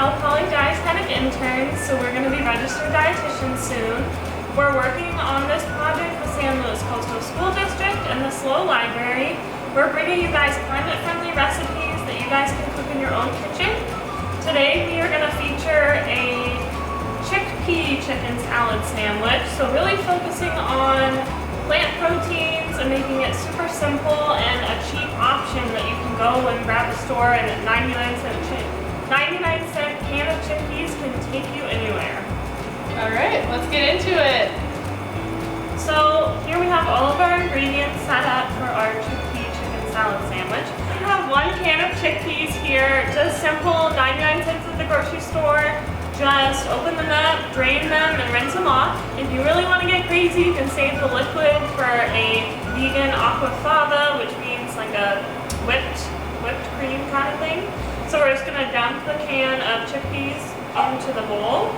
Health College dietetic interns, so we're going to be registered dietitians soon. We're working on this project with San Luis Coastal School District and the State Library. We're bringing you guys climate-friendly recipes that you guys can cook in your own kitchen. Today we are going to feature a chickpea chicken salad sandwich, so really focusing on plant proteins and making it super simple and a cheap option that you can go and grab a store, and a 99-cent can of chickpeas can take you anywhere. All right, let's get into it. So here we have all of our ingredients set up for our chickpea chicken salad sandwich. We have 1 can of chickpeas here, just simple, 99 cents at the grocery store. Just open them up, drain them, and rinse them off. If you really want to get crazy, you can save the liquid for a vegan aquafaba, which means like a whipped cream kind of thing. So we're just going to dump the can of chickpeas into the bowl.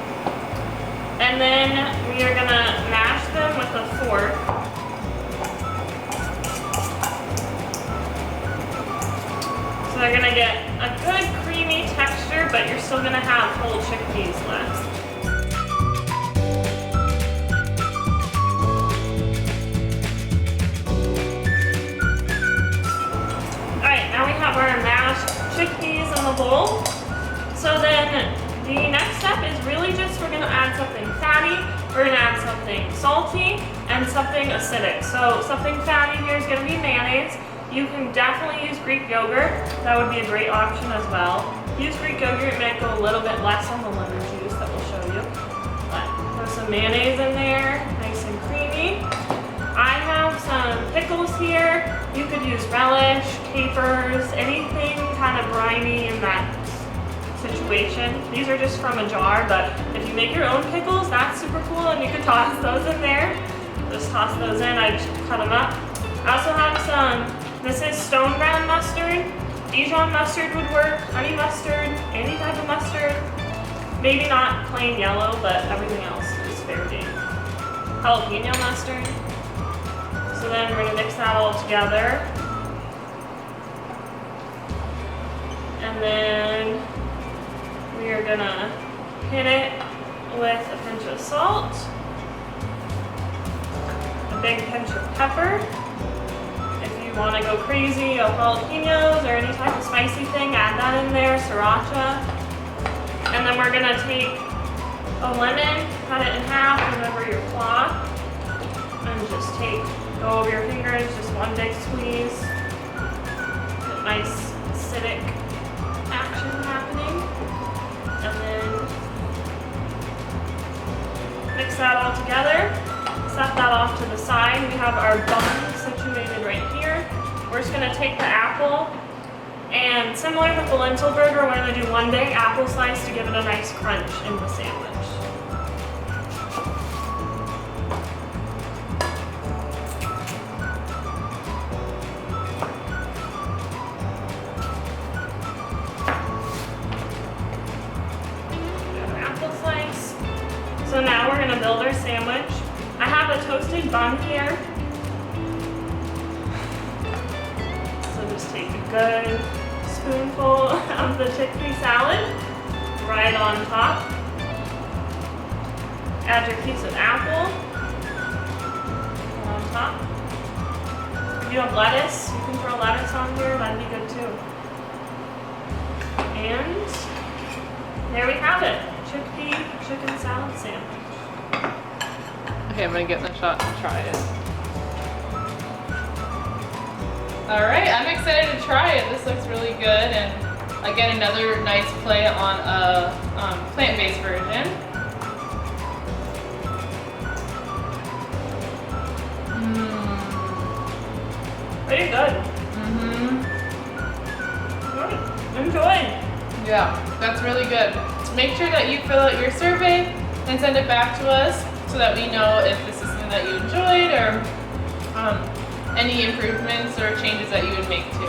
And then we are going to mash them with a fork. So they're going to get a good creamy texture, but you're still going to have whole chickpeas left. Alright, now we have our mashed chickpeas in the bowl. So then the next step is really just we're going to add something fatty, we're going to add something salty, and something acidic. So something fatty here is going to be mayonnaise. You can definitely use Greek yogurt. That would be a great option as well. Use Greek yogurt, it might go a little bit less on the lemon juice that we'll show you. But put some mayonnaise in there, nice and creamy. I have some pickles here. You could use relish, capers, anything kind of briny in that situation. These are just from a jar, but if you make your own pickles, that's super cool, and you could toss those in there. Just toss those in, I just cut them up. I also have some, this is stone ground mustard. Dijon mustard would work, honey mustard, any type of mustard. Maybe not plain yellow, but everything else is fair game. Jalapeno mustard. So then we're gonna mix that all together. And then we are gonna hit it with a pinch of salt, a big pinch of pepper. If you want to go crazy, jalapenos or any type of spicy thing, add that in there, sriracha. And then we're gonna take a lemon, cut it in half, remember your claw, and just go over your fingers, just one big squeeze. Get nice acidic action happening. And then mix that all together. Set that off to the side. We have our bun situated right here. We're just going to take the apple, and similar with the lentil burger, we're going to do 1 big apple slice to give it a nice crunch in the sandwich. So now we're going to build our sandwich. I have a toasted bun here. So just take a good spoonful of the chickpea salad right on top. Add your piece of apple on top. If you have lettuce, you can throw lettuce on here, that'd be good too. And there we have it. Chickpea chicken salad sandwich. Okay, I'm gonna get in the shot and try it. All right, I'm excited to try it. This looks really good, and again, another nice play on a plant-based version. Pretty good. Enjoy. Yeah, that's really good. Make sure that you fill out your survey and send it back to us so that we know if this is something that you enjoyed or any improvements or changes that you would make too.